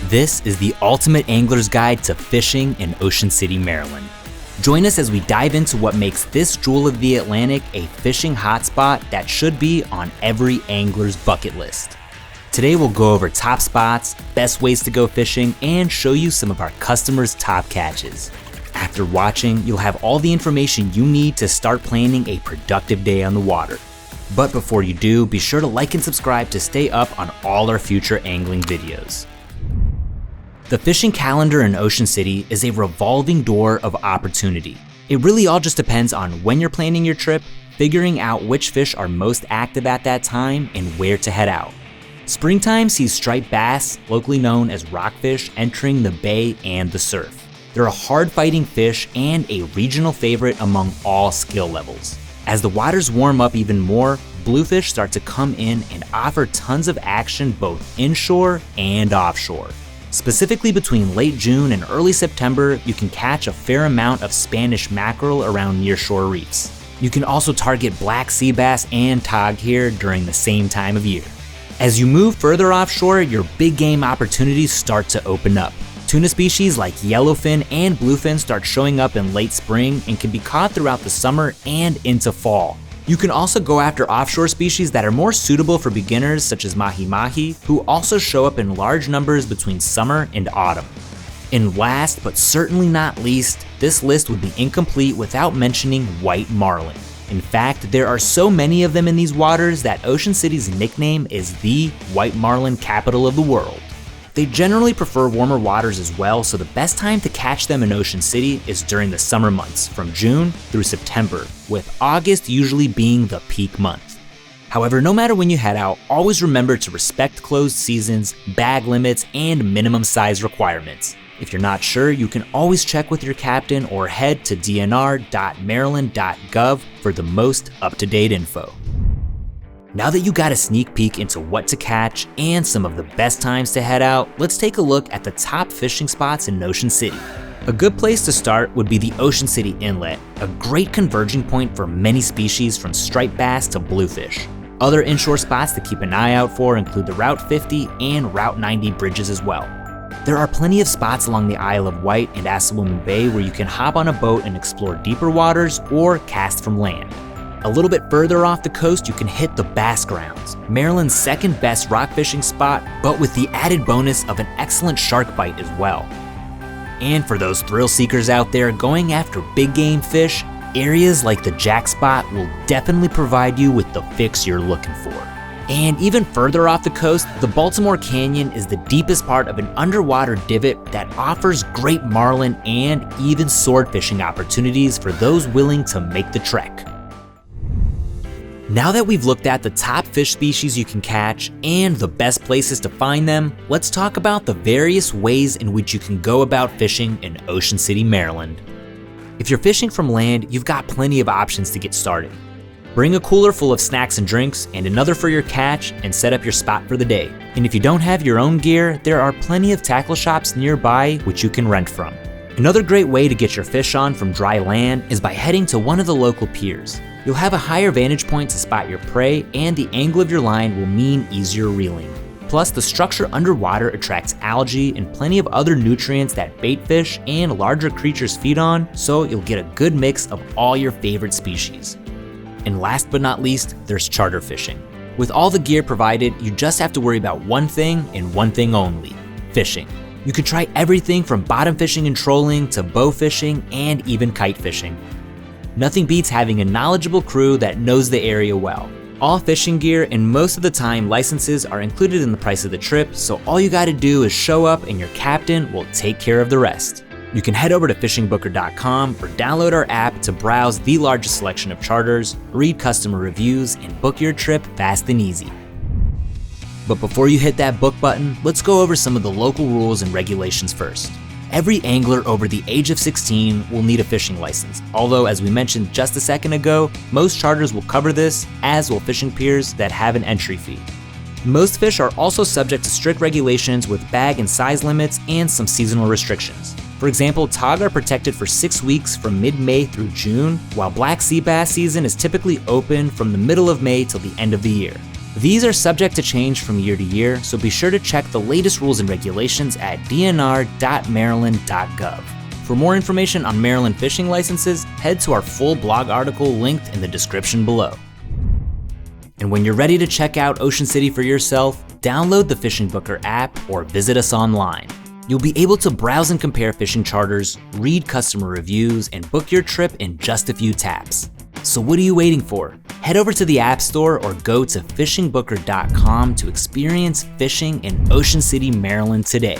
This is the ultimate angler's guide to fishing in Ocean City, Maryland. Join us as we dive into what makes this jewel of the Atlantic a fishing hotspot that should be on every angler's bucket list. Today we'll go over top spots, best ways to go fishing, and show you some of our customers' top catches. After watching, you'll have all the information you need to start planning a productive day on the water. But before you do, be sure to like and subscribe to stay up on all our future angling videos. The fishing calendar in Ocean City is a revolving door of opportunity. It really all just depends on when you're planning your trip, figuring out which fish are most active at that time, and where to head out. Springtime sees striped bass, locally known as rockfish, entering the bay and the surf. They're a hard-fighting fish and a regional favorite among all skill levels. As the waters warm up even more, bluefish start to come in and offer tons of action both inshore and offshore. Specifically between late June and early September, you can catch a fair amount of Spanish mackerel around nearshore reefs. You can also target black sea bass and tog here during the same time of year. As you move further offshore, your big game opportunities start to open up. Tuna species like yellowfin and bluefin start showing up in late spring and can be caught throughout the summer and into fall. You can also go after offshore species that are more suitable for beginners, such as Mahi Mahi, who also show up in large numbers between summer and autumn. And last, but certainly not least, this list would be incomplete without mentioning White Marlin. In fact, there are so many of them in these waters that Ocean City's nickname is the White Marlin capital of the world. They generally prefer warmer waters as well, so the best time to catch them in Ocean City is during the summer months, from June through September, with August usually being the peak month. However, no matter when you head out, always remember to respect closed seasons, bag limits, and minimum size requirements. If you're not sure, you can always check with your captain or head to dnr.maryland.gov for the most up-to-date info. Now that you got a sneak peek into what to catch and some of the best times to head out, let's take a look at the top fishing spots in Ocean City. A good place to start would be the Ocean City Inlet, a great converging point for many species from striped bass to bluefish. Other inshore spots to keep an eye out for include the Route 50 and Route 90 bridges as well. There are plenty of spots along the Isle of Wight and Assawoman Bay where you can hop on a boat and explore deeper waters or cast from land. A little bit further off the coast, you can hit the Bass Grounds, Maryland's second best rock fishing spot, but with the added bonus of an excellent shark bite as well. And for those thrill seekers out there going after big game fish, areas like the Jack Spot will definitely provide you with the fix you're looking for. And even further off the coast, the Baltimore Canyon is the deepest part of an underwater divot that offers great marlin and even sword fishing opportunities for those willing to make the trek. Now that we've looked at the top fish species you can catch and the best places to find them, let's talk about the various ways in which you can go about fishing in Ocean City, Maryland. If you're fishing from land, you've got plenty of options to get started. Bring a cooler full of snacks and drinks and another for your catch and set up your spot for the day. And if you don't have your own gear, there are plenty of tackle shops nearby which you can rent from. Another great way to get your fish on from dry land is by heading to one of the local piers. You'll have a higher vantage point to spot your prey, and the angle of your line will mean easier reeling. Plus, the structure underwater attracts algae and plenty of other nutrients that bait fish and larger creatures feed on, so you'll get a good mix of all your favorite species. And last but not least, there's charter fishing. With all the gear provided, you just have to worry about one thing and one thing only: fishing. You can try everything from bottom fishing and trolling to bow fishing and even kite fishing. Nothing beats having a knowledgeable crew that knows the area well. All fishing gear and most of the time licenses are included in the price of the trip, so all you gotta do is show up and your captain will take care of the rest. You can head over to fishingbooker.com or download our app to browse the largest selection of charters, read customer reviews, and book your trip fast and easy. But before you hit that book button, let's go over some of the local rules and regulations first. Every angler over the age of 16 will need a fishing license, although as we mentioned just a second ago, most charters will cover this, as will fishing piers that have an entry fee. Most fish are also subject to strict regulations with bag and size limits and some seasonal restrictions. For example, tog are protected for 6 weeks from mid-May through June, while black sea bass season is typically open from the middle of May till the end of the year. These are subject to change from year to year, so be sure to check the latest rules and regulations at dnr.maryland.gov. For more information on Maryland fishing licenses, head to our full blog article linked in the description below. And when you're ready to check out Ocean City for yourself, download the Fishing Booker app or visit us online. You'll be able to browse and compare fishing charters, read customer reviews, and book your trip in just a few taps. So what are you waiting for? Head over to the App Store or go to fishingbooker.com to experience fishing in Ocean City, Maryland today.